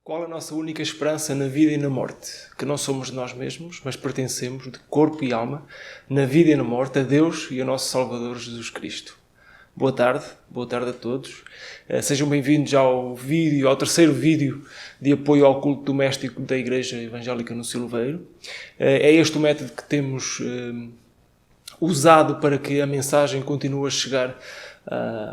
Qual a nossa única esperança na vida e na morte? Que não somos de nós mesmos, mas pertencemos de corpo e alma, na vida e na morte, a Deus e ao nosso Salvador Jesus Cristo. Boa tarde a todos. Sejam bem-vindos ao terceiro vídeo de apoio ao culto doméstico da Igreja Evangélica no Silveiro. É este o método que temos usado para que a mensagem continue a chegar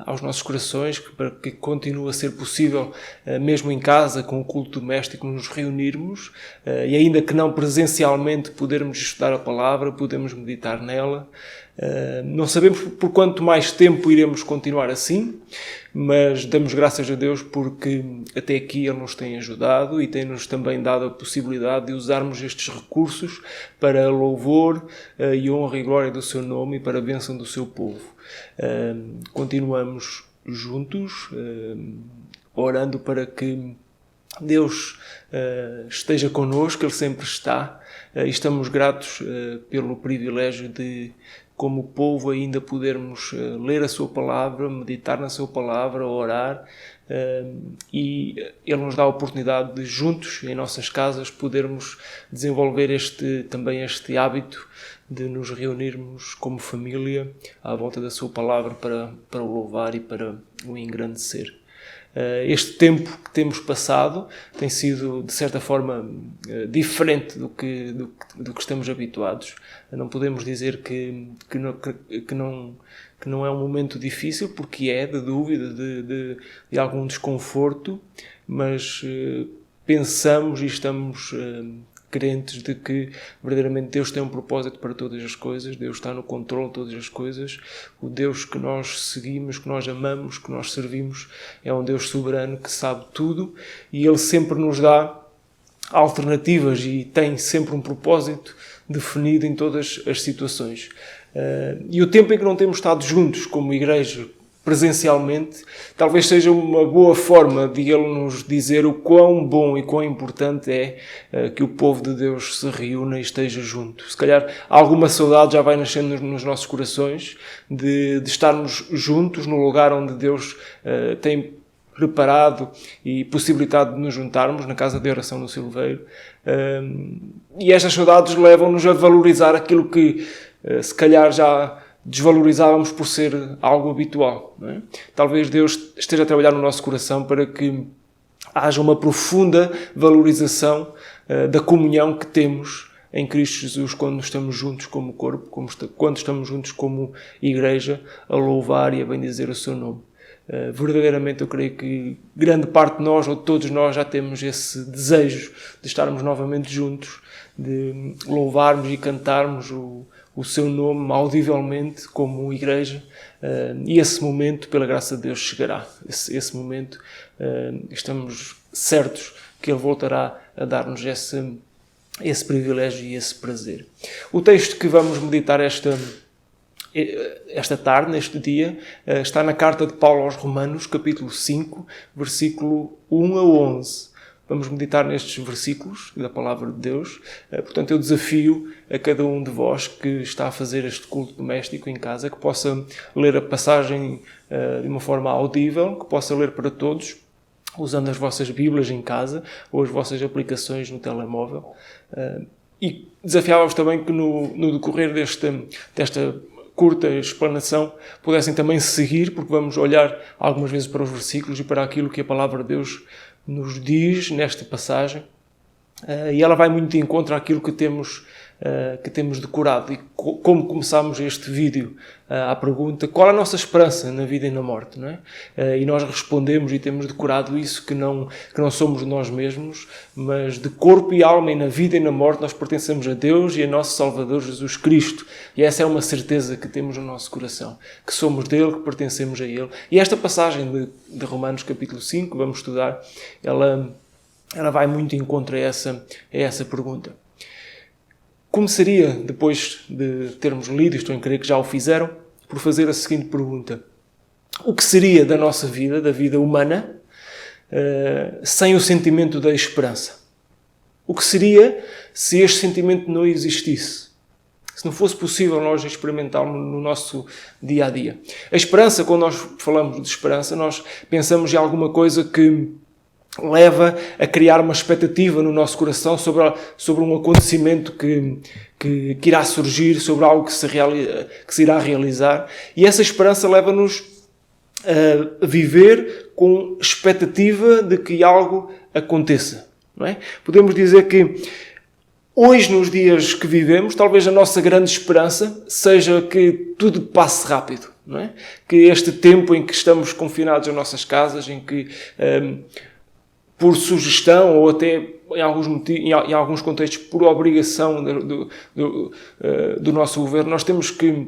aos nossos corações, para que continue a ser possível, mesmo em casa, com o culto doméstico, nos reunirmos e ainda que não presencialmente podermos estudar a palavra, podemos meditar nela. Não sabemos por quanto mais tempo iremos continuar assim, mas damos graças a Deus porque até aqui Ele nos tem ajudado e tem-nos também dado a possibilidade de usarmos estes recursos para louvor e honra e glória do Seu nome e para a bênção do Seu povo. Continuamos juntos, orando para que Deus esteja connosco, Ele sempre está, e estamos gratos pelo privilégio de, como povo, ainda podermos ler a Sua Palavra, meditar na Sua Palavra, orar, e Ele nos dá a oportunidade de, juntos, em nossas casas, podermos desenvolver também este hábito de nos reunirmos como família à volta da Sua Palavra para o louvar e para o engrandecer. Este tempo que temos passado tem sido, de certa forma, diferente do que estamos habituados. Não podemos dizer que não é um momento difícil, porque é de dúvida, de algum desconforto, mas pensamos e estamos crentes de que verdadeiramente Deus tem um propósito para todas as coisas, Deus está no controle de todas as coisas, o Deus que nós seguimos, que nós amamos, que nós servimos, é um Deus soberano que sabe tudo e Ele sempre nos dá alternativas e tem sempre um propósito definido em todas as situações. E o tempo em que não temos estado juntos como igreja, presencialmente, talvez seja uma boa forma de Ele nos dizer o quão bom e quão importante é que o povo de Deus se reúna e esteja junto. Se calhar alguma saudade já vai nascendo nos nossos corações de estarmos juntos no lugar onde Deus tem preparado e possibilitado de nos juntarmos, na casa de oração no Silveiro. E estas saudades levam-nos a valorizar aquilo que se calhar já desvalorizávamos por ser algo habitual, não é? Talvez Deus esteja a trabalhar no nosso coração para que haja uma profunda valorização da comunhão que temos em Cristo Jesus quando estamos juntos como corpo, quando estamos juntos como igreja a louvar e a bendizer o seu nome. Verdadeiramente eu creio que grande parte de nós, ou todos nós, já temos esse desejo de estarmos novamente juntos, de louvarmos e cantarmos o seu nome audivelmente como igreja, e esse momento, pela graça de Deus, chegará. Esse momento, estamos certos que Ele voltará a dar-nos esse privilégio e esse prazer. O texto que vamos meditar esta tarde, neste dia, está na carta de Paulo aos Romanos, capítulo 5, versículo 1 a 11. Vamos meditar nestes versículos da Palavra de Deus. Portanto, eu desafio a cada um de vós que está a fazer este culto doméstico em casa, que possa ler a passagem de uma forma audível, que possa ler para todos, usando as vossas Bíblias em casa ou as vossas aplicações no telemóvel. E desafiava-vos também que no decorrer desta curta explanação pudessem também seguir, porque vamos olhar algumas vezes para os versículos e para aquilo que a Palavra de Deus nos diz nesta passagem, e ela vai muito de encontro àquilo que temos decorado. E como começámos este vídeo à pergunta, qual a nossa esperança na vida e na morte, não é? E nós respondemos e temos decorado isso, que não somos nós mesmos, mas de corpo e alma e na vida e na morte nós pertencemos a Deus e a nosso Salvador Jesus Cristo. E essa é uma certeza que temos no nosso coração, que somos dele, que pertencemos a Ele. E esta passagem de Romanos capítulo 5, vamos estudar, ela vai muito em encontro a essa pergunta. Começaria, depois de termos lido, estou em crer que já o fizeram, por fazer a seguinte pergunta: o que seria da nossa vida, da vida humana, sem o sentimento da esperança? O que seria se este sentimento não existisse? Se não fosse possível nós experimentá-lo no nosso dia-a-dia? A esperança, quando nós falamos de esperança, nós pensamos em alguma coisa que leva a criar uma expectativa no nosso coração sobre um acontecimento que irá surgir, sobre algo que se irá realizar. E essa esperança leva-nos a viver com expectativa de que algo aconteça. Não é? Podemos dizer que hoje, nos dias que vivemos, talvez a nossa grande esperança seja que tudo passe rápido. Não é? Que este tempo em que estamos confinados às nossas casas, em que, por sugestão ou até em alguns contextos por obrigação do nosso governo, nós temos que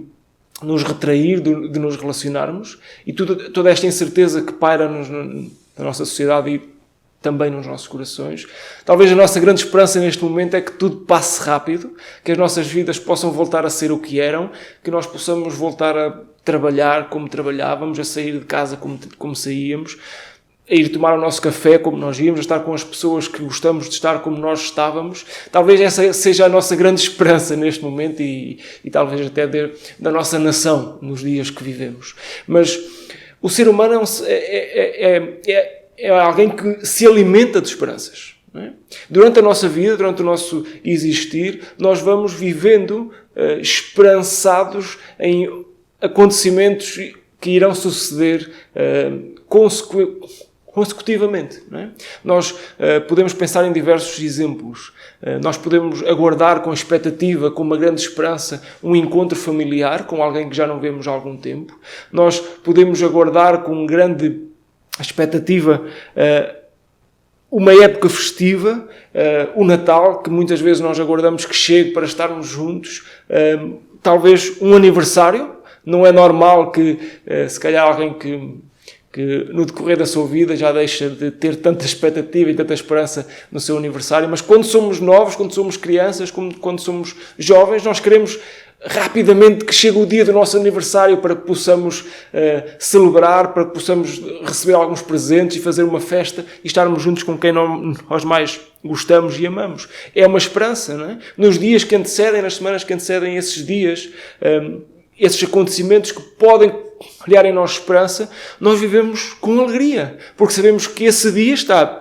nos retrair de nos relacionarmos, e toda esta incerteza que paira na nossa sociedade e também nos nossos corações. Talvez a nossa grande esperança neste momento é que tudo passe rápido, que as nossas vidas possam voltar a ser o que eram, que nós possamos voltar a trabalhar como trabalhávamos, a sair de casa como saíamos, a ir tomar o nosso café como nós íamos, a estar com as pessoas que gostamos de estar como nós estávamos. Talvez essa seja a nossa grande esperança neste momento e talvez até da nossa nação nos dias que vivemos. Mas o ser humano é alguém que se alimenta de esperanças. Não é? Durante a nossa vida, durante o nosso existir, nós vamos vivendo esperançados em acontecimentos que irão suceder consecutivamente. Não é? Nós podemos pensar em diversos exemplos. Nós podemos aguardar com expectativa, com uma grande esperança, um encontro familiar com alguém que já não vemos há algum tempo. Nós podemos aguardar com grande expectativa uma época festiva, o Natal, que muitas vezes nós aguardamos que chegue para estarmos juntos, talvez um aniversário. Não é normal que, se calhar, alguém que no decorrer da sua vida já deixa de ter tanta expectativa e tanta esperança no seu aniversário, mas quando somos novos, quando somos crianças, quando somos jovens, nós queremos rapidamente que chegue o dia do nosso aniversário para que possamos celebrar, para que possamos receber alguns presentes e fazer uma festa e estarmos juntos com quem nós mais gostamos e amamos. É uma esperança, não é? Nos dias que antecedem, nas semanas que antecedem esses dias, esses acontecimentos que podem criar em nós esperança, nós vivemos com alegria, porque sabemos que esse dia está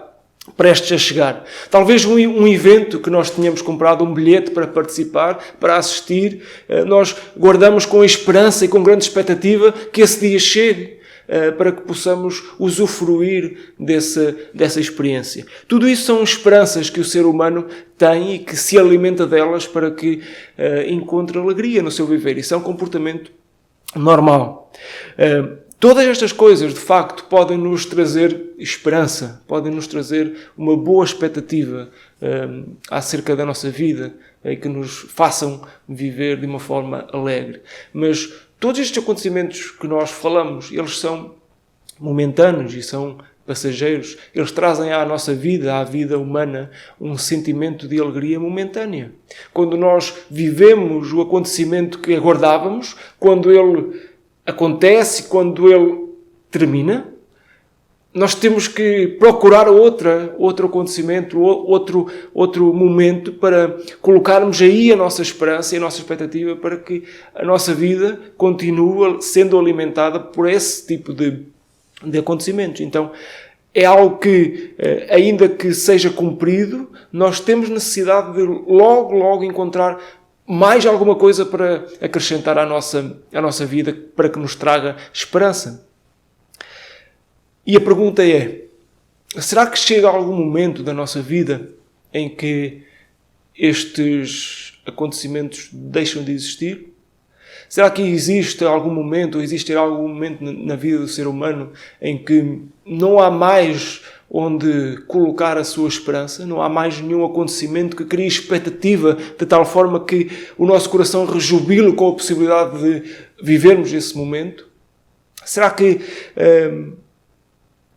prestes a chegar. Talvez um evento que nós tínhamos comprado um bilhete para participar, para assistir, nós guardamos com esperança e com grande expectativa que esse dia chegue, para que possamos usufruir dessa experiência. Tudo isso são esperanças que o ser humano tem e que se alimenta delas para que encontre alegria no seu viver. Isso é um comportamento normal. Todas estas coisas, de facto, podem nos trazer esperança, podem nos trazer uma boa expectativa acerca da nossa vida e que nos façam viver de uma forma alegre. Mas todos estes acontecimentos que nós falamos, eles são momentâneos e são passageiros. Eles trazem à nossa vida, à vida humana, um sentimento de alegria momentânea. Quando nós vivemos o acontecimento que aguardávamos, quando ele acontece, quando ele termina, nós temos que procurar outro acontecimento, outro momento para colocarmos aí a nossa esperança e a nossa expectativa para que a nossa vida continue sendo alimentada por esse tipo de acontecimentos. Então, é algo que, ainda que seja cumprido, nós temos necessidade de logo encontrar mais alguma coisa para acrescentar à nossa vida, para que nos traga esperança. E a pergunta é, será que chega algum momento da nossa vida em que estes acontecimentos deixam de existir? Será que existe algum momento, ou existirá algum momento na vida do ser humano em que não há mais onde colocar a sua esperança, não há mais nenhum acontecimento que crie expectativa de tal forma que o nosso coração rejubile com a possibilidade de vivermos esse momento? Será que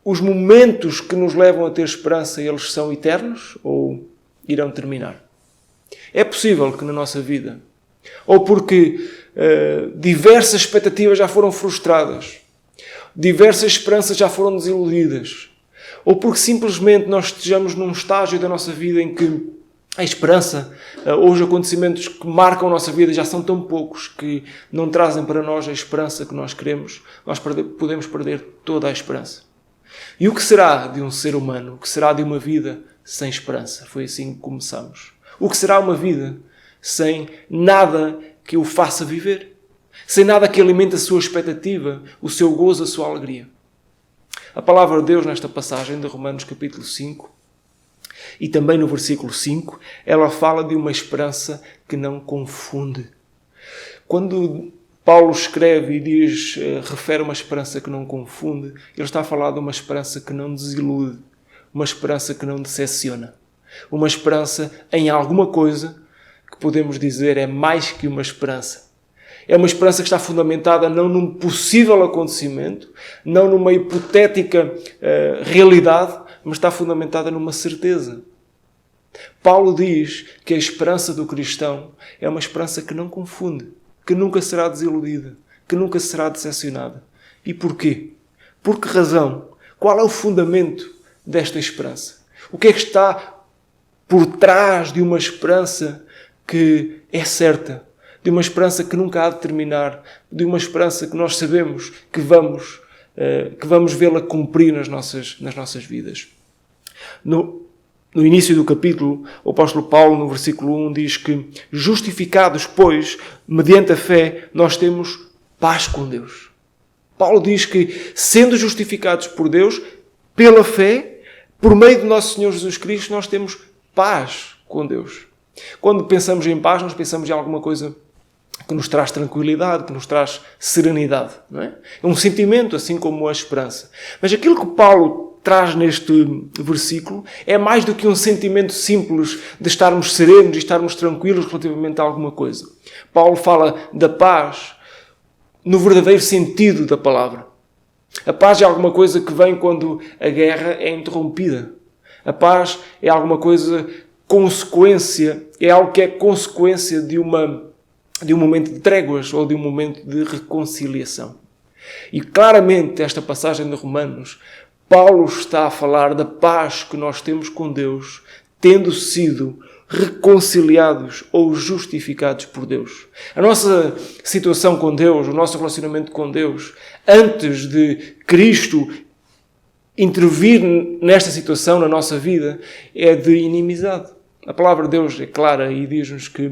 os momentos que nos levam a ter esperança, eles são eternos ou irão terminar? É possível que na nossa vida, ou porque diversas expectativas já foram frustradas, diversas esperanças já foram desiludidas, ou porque simplesmente nós estejamos num estágio da nossa vida em que a esperança, ou os acontecimentos que marcam a nossa vida já são tão poucos que não trazem para nós a esperança que nós queremos, nós podemos perder toda a esperança. E o que será de um ser humano? O que será de uma vida sem esperança? Foi assim que começamos. O que será uma vida sem nada que o faça viver? Sem nada que alimente a sua expectativa, o seu gozo, a sua alegria? A palavra de Deus nesta passagem de Romanos capítulo 5 e também no versículo 5, ela fala de uma esperança que não confunde. Quando Paulo escreve e diz, refere uma esperança que não confunde, ele está a falar de uma esperança que não desilude, uma esperança que não decepciona, uma esperança em alguma coisa que podemos dizer é mais que uma esperança. É uma esperança que está fundamentada não num possível acontecimento, não numa hipotética realidade, mas está fundamentada numa certeza. Paulo diz que a esperança do cristão é uma esperança que não confunde, que nunca será desiludida, que nunca será decepcionada. E porquê? Por que razão? Qual é o fundamento desta esperança? O que é que está por trás de uma esperança que é certa? De uma esperança que nunca há de terminar? De uma esperança que nós sabemos que vamos vê-la cumprir nas nossas vidas? No início do capítulo, o apóstolo Paulo, no versículo 1, diz que justificados, pois, mediante a fé, nós temos paz com Deus. Paulo diz que, sendo justificados por Deus, pela fé, por meio do nosso Senhor Jesus Cristo, nós temos paz com Deus. Quando pensamos em paz, nós pensamos em alguma coisa que nos traz tranquilidade, que nos traz serenidade, não é? É um sentimento, assim como a esperança. Mas aquilo que Paulo traz neste versículo é mais do que um sentimento simples de estarmos serenos e estarmos tranquilos relativamente a alguma coisa. Paulo fala da paz no verdadeiro sentido da palavra. A paz é alguma coisa que vem quando a guerra é interrompida. A paz é alguma coisa consequência, é algo que é consequência de um momento de tréguas ou de um momento de reconciliação. E claramente esta passagem de Romanos, Paulo está a falar da paz que nós temos com Deus, tendo sido reconciliados ou justificados por Deus. A nossa situação com Deus, o nosso relacionamento com Deus, antes de Cristo intervir nesta situação na nossa vida, é de inimizade. A palavra de Deus é clara e diz-nos que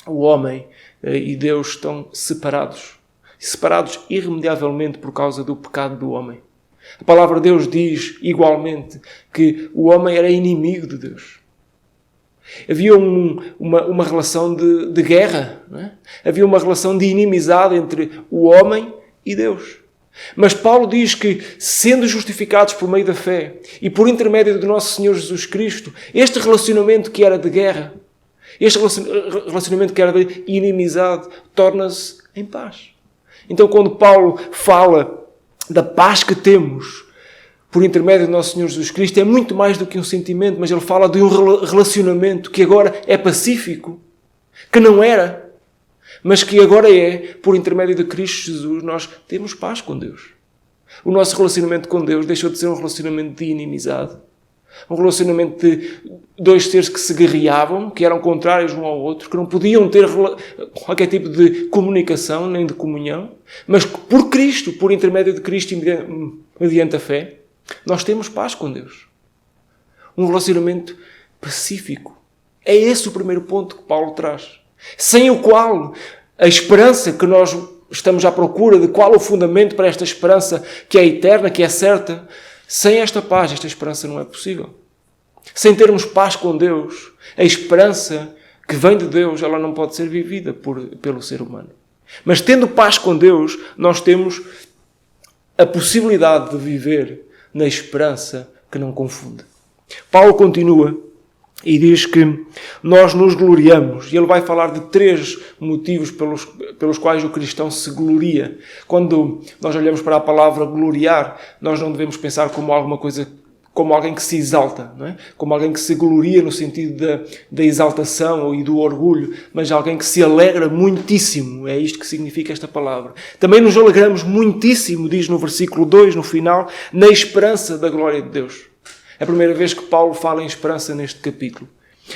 o homem e Deus estão separados irremediavelmente por causa do pecado do homem. A palavra de Deus diz, igualmente, que o homem era inimigo de Deus. Havia uma relação de guerra, não é? Havia uma relação de inimizade entre o homem e Deus. Mas Paulo diz que, sendo justificados por meio da fé e por intermédio do nosso Senhor Jesus Cristo, este relacionamento que era de guerra, este relacionamento que era de inimizade, torna-se em paz. Então, quando Paulo fala da paz que temos por intermédio do nosso Senhor Jesus Cristo, é muito mais do que um sentimento, mas ele fala de um relacionamento que agora é pacífico, que não era, mas que agora é, por intermédio de Cristo Jesus, nós temos paz com Deus. O nosso relacionamento com Deus deixou de ser um relacionamento de inimizade, um relacionamento de dois seres que se guerreavam, que eram contrários um ao outro, que não podiam ter qualquer tipo de comunicação nem de comunhão, mas por Cristo, por intermédio de Cristo e mediante a fé, nós temos paz com Deus. Um relacionamento pacífico. É esse o primeiro ponto que Paulo traz. Sem o qual a esperança que nós estamos à procura, de qual o fundamento para esta esperança que é eterna, que é certa, sem esta paz, esta esperança não é possível. Sem termos paz com Deus, a esperança que vem de Deus, ela não pode ser vivida pelo ser humano. Mas tendo paz com Deus, nós temos a possibilidade de viver na esperança que não confunde. Paulo continua e diz que nós nos gloriamos. E ele vai falar de 3 motivos pelos quais o cristão se gloria. Quando nós olhamos para a palavra gloriar, nós não devemos pensar como alguma coisa, como alguém que se exalta, não é? Como alguém que se gloria no sentido da exaltação e do orgulho, mas alguém que se alegra muitíssimo. É isto que significa esta palavra. Também nos alegramos muitíssimo, diz no versículo 2, no final, na esperança da glória de Deus. É a primeira vez que Paulo fala em esperança neste capítulo.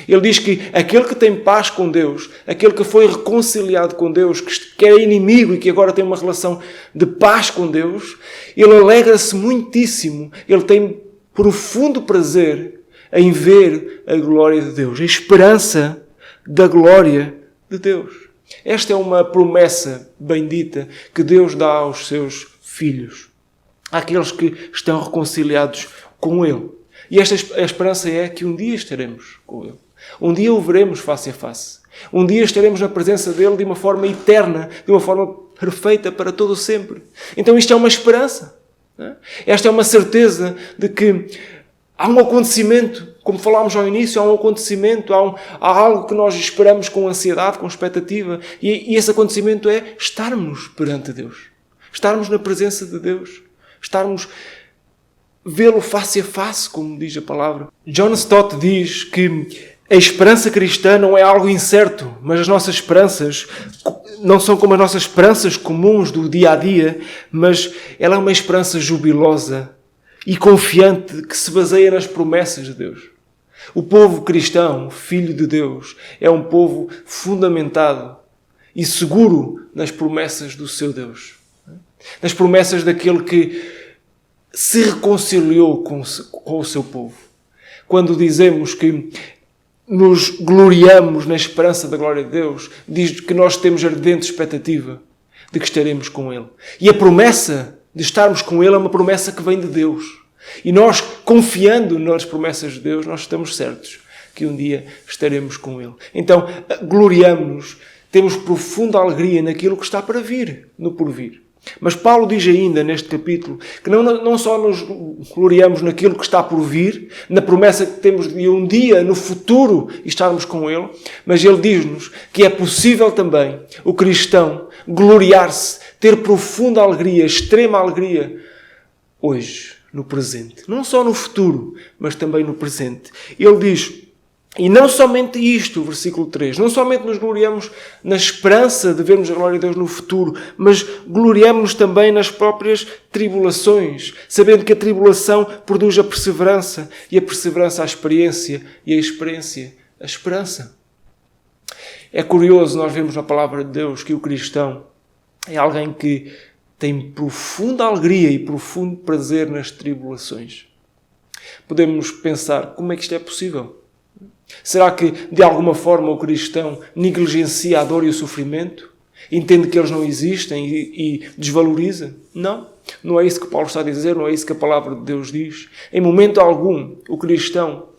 Ele diz que aquele que tem paz com Deus, aquele que foi reconciliado com Deus, que era inimigo e que agora tem uma relação de paz com Deus, ele alegra-se muitíssimo, ele tem profundo prazer em ver a glória de Deus, a esperança da glória de Deus. Esta é uma promessa bendita que Deus dá aos seus filhos, àqueles que estão reconciliados com Ele. E esta esperança é que um dia estaremos com Ele. Um dia o veremos face a face. Um dia estaremos na presença dEle de uma forma eterna, de uma forma perfeita para todo o sempre. Então isto é uma esperança. Esta é uma certeza de que há um acontecimento, como falámos ao início, há um acontecimento, há algo que nós esperamos com ansiedade, com expectativa. E esse acontecimento é estarmos perante Deus. Estarmos na presença de Deus. Estarmos vê-lo face a face, como diz a palavra. John Stott diz que a esperança cristã não é algo incerto, mas as nossas esperanças não são como as nossas esperanças comuns do dia a dia, mas ela é uma esperança jubilosa e confiante que se baseia nas promessas de Deus. O povo cristão, filho de Deus, é um povo fundamentado e seguro nas promessas do seu Deus. Nas promessas daquele que se reconciliou com o seu povo. Quando dizemos que nos gloriamos na esperança da glória de Deus, diz que nós temos ardente expectativa de que estaremos com Ele. E a promessa de estarmos com Ele é uma promessa que vem de Deus. E nós, confiando nas promessas de Deus, nós estamos certos que um dia estaremos com Ele. Então, gloriamo-nos, temos profunda alegria naquilo que está para vir, no porvir. Mas Paulo diz ainda neste capítulo que não só nos gloriamos naquilo que está por vir, na promessa que temos de um dia, no futuro, estarmos com Ele, mas ele diz-nos que é possível também o cristão gloriar-se, ter profunda alegria, extrema alegria, hoje, no presente. Não só no futuro, mas também no presente. Ele diz... E não somente isto, versículo 3, não somente nos gloriamos na esperança de vermos a glória de Deus no futuro, mas gloriamos-nos também nas próprias tribulações, sabendo que a tribulação produz a perseverança, e a perseverança a experiência, e a experiência a esperança. É curioso nós vemos na palavra de Deus que o cristão é alguém que tem profunda alegria e profundo prazer nas tribulações. Podemos pensar, como é que isto é possível? Será que, de alguma forma, o cristão negligencia a dor e o sofrimento? Entende que eles não existem e desvaloriza? Não. Não é isso que Paulo está a dizer, não é isso que a palavra de Deus diz. Em momento algum, o cristão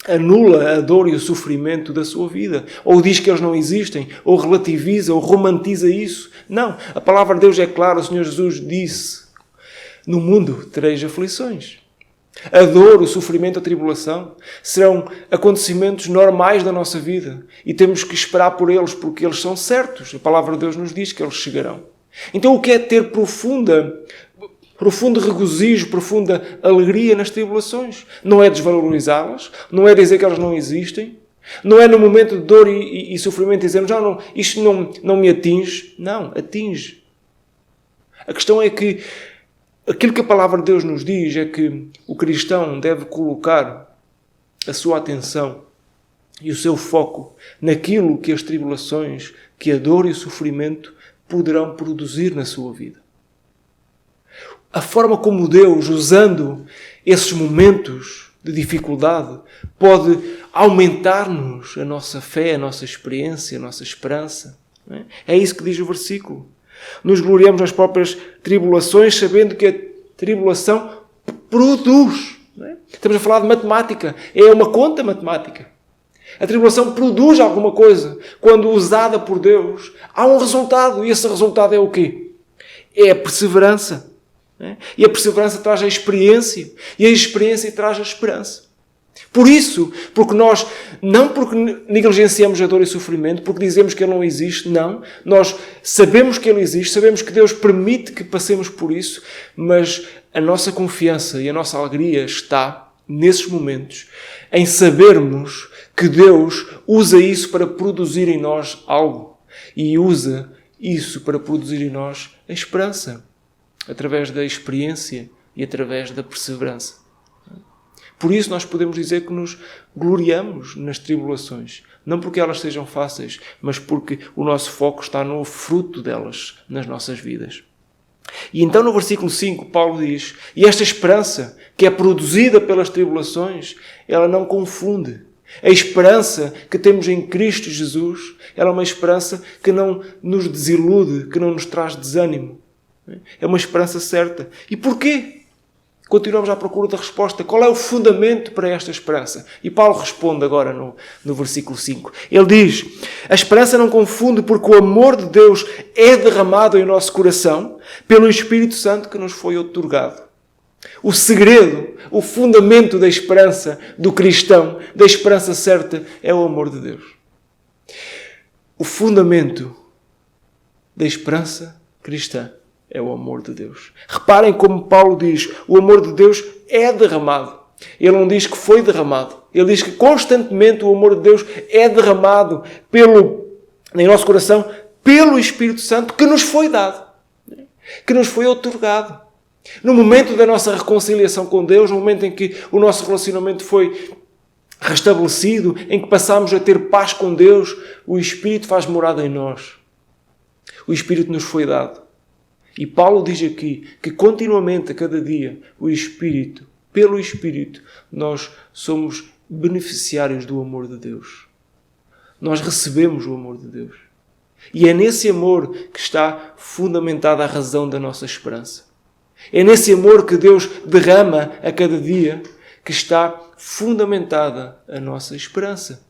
anula a dor e o sofrimento da sua vida. Ou diz que eles não existem, ou relativiza, ou romantiza isso. Não. A palavra de Deus é clara. O Senhor Jesus disse, no mundo tereis aflições. A dor, o sofrimento, a tribulação serão acontecimentos normais da nossa vida e temos que esperar por eles porque eles são certos. A palavra de Deus nos diz que eles chegarão. Então o que é ter profundo regozijo, profunda alegria nas tribulações? Não é desvalorizá-las, não é dizer que elas não existem, não é no momento de dor e sofrimento dizermos isto não me atinge. Não, atinge. A questão é que aquilo que a palavra de Deus nos diz é que o cristão deve colocar a sua atenção e o seu foco naquilo que as tribulações, que a dor e o sofrimento poderão produzir na sua vida. A forma como Deus, usando esses momentos de dificuldade, pode aumentar-nos a nossa fé, a nossa experiência, a nossa esperança. É isso que diz o versículo. Nos gloriamos nas próprias tribulações, sabendo que a tribulação produz. Não é? Estamos a falar de matemática. É uma conta matemática. A tribulação produz alguma coisa. Quando usada por Deus, há um resultado. E esse resultado é o quê? É a perseverança. Não é? E a perseverança traz a experiência. E a experiência traz a esperança. Por isso, não porque negligenciamos a dor e o sofrimento, porque dizemos que ele não existe, não. Nós sabemos que ele existe, sabemos que Deus permite que passemos por isso, mas a nossa confiança e a nossa alegria está, nesses momentos, em sabermos que Deus usa isso para produzir em nós algo. E usa isso para produzir em nós a esperança, através da experiência e através da perseverança. Por isso nós podemos dizer que nos gloriamos nas tribulações. Não porque elas sejam fáceis, mas porque o nosso foco está no fruto delas nas nossas vidas. E então no versículo 5 Paulo diz: e esta esperança que é produzida pelas tribulações, ela não confunde. A esperança que temos em Cristo Jesus, ela é uma esperança que não nos desilude, que não nos traz desânimo. É uma esperança certa. E porquê? Continuamos à procura da resposta. Qual é o fundamento para esta esperança? E Paulo responde agora no versículo 5. Ele diz: a esperança não confunde, porque o amor de Deus é derramado em nosso coração pelo Espírito Santo que nos foi outorgado. O segredo, o fundamento da esperança do cristão, da esperança certa, é o amor de Deus. O fundamento da esperança cristã é o amor de Deus. Reparem como Paulo diz: o amor de Deus é derramado. Ele não diz que foi derramado. Ele diz que constantemente o amor de Deus é derramado em nosso coração pelo Espírito Santo que nos foi dado, que nos foi outorgado. No momento da nossa reconciliação com Deus, no momento em que o nosso relacionamento foi restabelecido, em que passamos a ter paz com Deus, o Espírito faz morada em nós. O Espírito nos foi dado. E Paulo diz aqui que continuamente, a cada dia, pelo Espírito, nós somos beneficiários do amor de Deus. Nós recebemos o amor de Deus. E é nesse amor que está fundamentada a razão da nossa esperança. É nesse amor que Deus derrama a cada dia que está fundamentada a nossa esperança.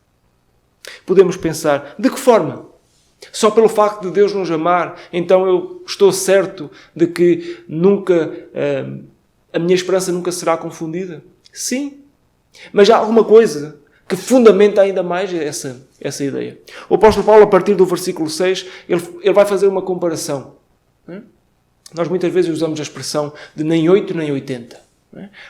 Podemos pensar: de que forma? Só pelo facto de Deus nos amar, então eu estou certo de que a minha esperança nunca será confundida? Sim. Mas há alguma coisa que fundamenta ainda mais essa ideia. O apóstolo Paulo, a partir do versículo 6, ele vai fazer uma comparação. Nós muitas vezes usamos a expressão de nem 8 nem 80.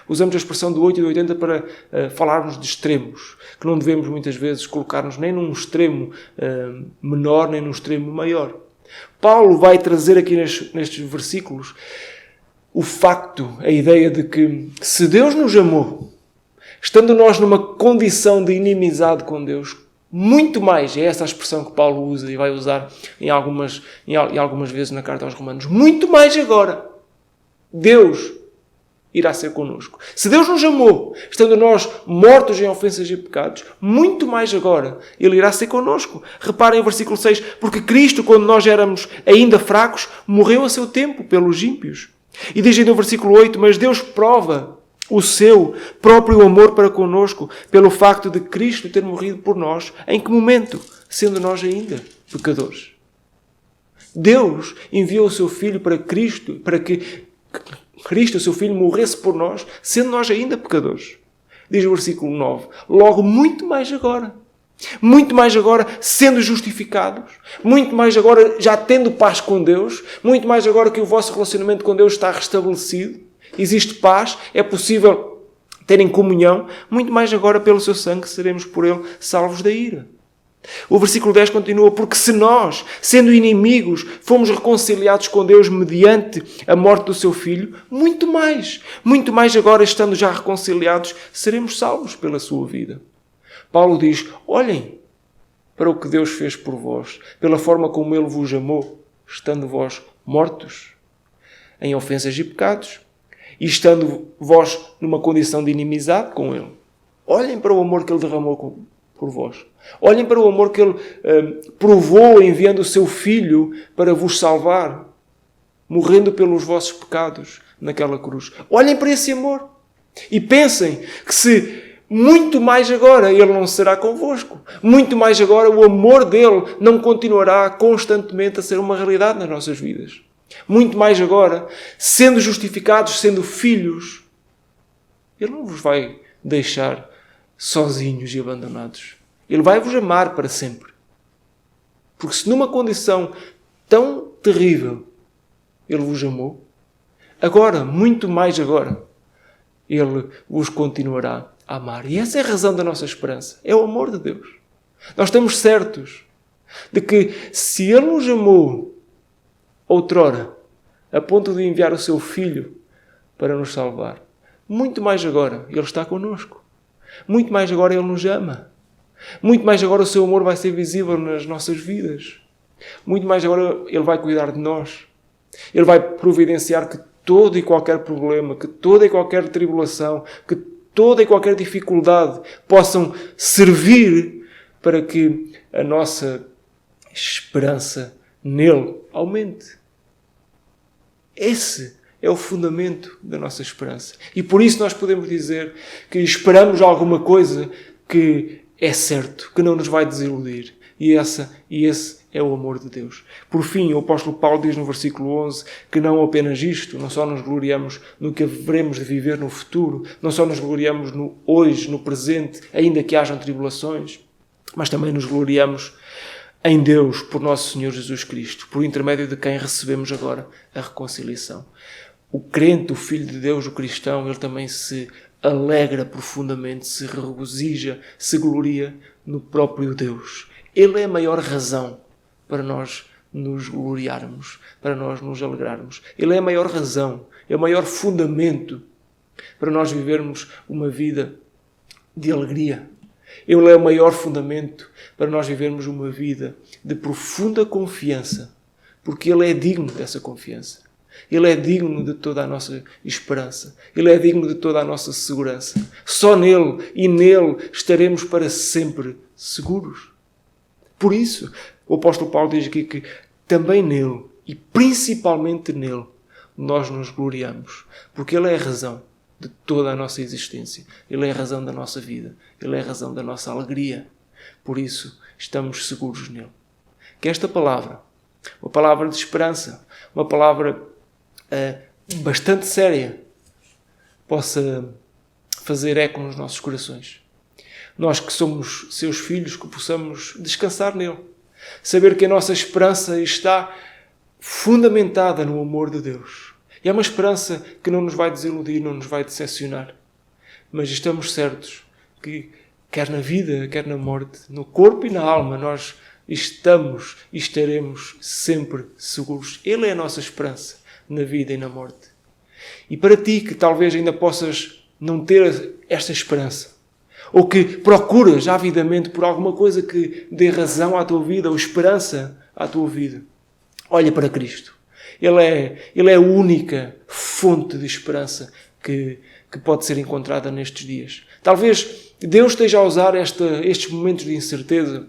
Usamos a expressão do 8 e do 80 para falarmos de extremos, que não devemos muitas vezes colocar-nos nem num extremo menor, nem num extremo maior. Paulo vai trazer aqui nestes versículos o facto, a ideia de que se Deus nos amou, estando nós numa condição de inimizade com Deus, muito mais, é essa a expressão que Paulo usa e vai usar em algumas vezes na carta aos Romanos, muito mais agora, Deus irá ser connosco. Se Deus nos amou, estando nós mortos em ofensas e pecados, muito mais agora Ele irá ser connosco. Reparem o versículo 6, porque Cristo, quando nós éramos ainda fracos, morreu a seu tempo pelos ímpios. E diz ainda no versículo 8, mas Deus prova o seu próprio amor para connosco pelo facto de Cristo ter morrido por nós. Em que momento? Sendo nós ainda pecadores. Deus enviou o seu Filho para Cristo, para que Cristo, o seu Filho, morresse por nós, sendo nós ainda pecadores. Diz o versículo 9. Logo, muito mais agora, sendo justificados, muito mais agora já tendo paz com Deus, muito mais agora que o vosso relacionamento com Deus está restabelecido, existe paz, é possível terem comunhão, muito mais agora pelo seu sangue seremos por ele salvos da ira. O versículo 10 continua: porque se nós, sendo inimigos, fomos reconciliados com Deus mediante a morte do seu Filho, muito mais agora, estando já reconciliados, seremos salvos pela sua vida. Paulo diz: olhem para o que Deus fez por vós, pela forma como Ele vos amou, estando vós mortos em ofensas e pecados, e estando vós numa condição de inimizade com Ele. Olhem para o amor que Ele derramou por vós. Olhem para o amor que Ele provou enviando o seu Filho para vos salvar, morrendo pelos vossos pecados naquela cruz. Olhem para esse amor e pensem que se muito mais agora Ele não será convosco, muito mais agora o amor dEle não continuará constantemente a ser uma realidade nas nossas vidas. Muito mais agora, sendo justificados, sendo filhos, Ele não vos vai deixar sozinhos e abandonados. Ele vai vos amar para sempre. Porque se numa condição tão terrível Ele vos amou, agora, muito mais agora, Ele vos continuará a amar. E essa é a razão da nossa esperança. É o amor de Deus. Nós estamos certos de que se Ele nos amou outrora, a ponto de enviar o seu Filho para nos salvar, muito mais agora Ele está connosco. Muito mais agora Ele nos ama. Muito mais agora o seu amor vai ser visível nas nossas vidas. Muito mais agora Ele vai cuidar de nós. Ele vai providenciar que todo e qualquer problema, que toda e qualquer tribulação, que toda e qualquer dificuldade possam servir para que a nossa esperança nele aumente. Esse é o fundamento da nossa esperança. E por isso nós podemos dizer que esperamos alguma coisa que é certo, que não nos vai desiludir. E esse é o amor de Deus. Por fim, o apóstolo Paulo diz no versículo 11 que não apenas isto, não só nos gloriamos no que haveremos de viver no futuro, não só nos gloriamos no hoje, no presente, ainda que hajam tribulações, mas também nos gloriamos em Deus, por nosso Senhor Jesus Cristo, por intermédio de quem recebemos agora a reconciliação. O crente, o Filho de Deus, o cristão, ele também se alegra profundamente, se regozija, se gloria no próprio Deus. Ele é a maior razão para nós nos gloriarmos, para nós nos alegrarmos. Ele é a maior razão, é o maior fundamento para nós vivermos uma vida de alegria. Ele é o maior fundamento para nós vivermos uma vida de profunda confiança, porque Ele é digno dessa confiança. Ele é digno de toda a nossa esperança. Ele é digno de toda a nossa segurança. Só nele e nele estaremos para sempre seguros. Por isso, o apóstolo Paulo diz aqui que também nele, e principalmente nele, nós nos gloriamos. Porque Ele é a razão de toda a nossa existência. Ele é a razão da nossa vida. Ele é a razão da nossa alegria. Por isso, estamos seguros nele. Que esta palavra, uma palavra de esperança, uma palavra bastante séria, possa fazer eco nos nossos corações. Nós que somos seus filhos, que possamos descansar nele. Saber que a nossa esperança está fundamentada no amor de Deus. E é uma esperança que não nos vai desiludir, não nos vai decepcionar. Mas estamos certos que, quer na vida, quer na morte, no corpo e na alma, nós estamos e estaremos sempre seguros. Ele é a nossa esperança na vida e na morte. E para ti, que talvez ainda possas não ter esta esperança, ou que procuras avidamente por alguma coisa que dê razão à tua vida, ou esperança à tua vida, olha para Cristo. Ele é a única fonte de esperança que pode ser encontrada nestes dias. Talvez Deus esteja a usar estes momentos de incerteza,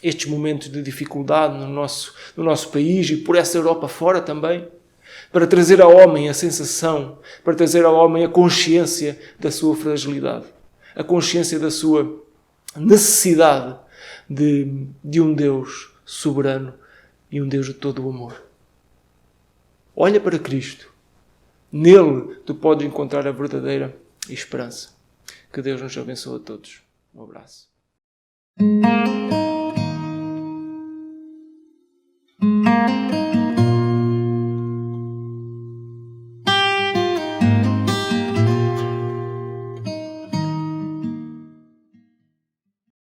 estes momentos de dificuldade no nosso país e por essa Europa fora também, para trazer ao homem a sensação, para trazer ao homem a consciência da sua fragilidade, a consciência da sua necessidade de um Deus soberano e um Deus de todo o amor. Olha para Cristo. Nele tu podes encontrar a verdadeira esperança. Que Deus nos abençoe a todos. Um abraço.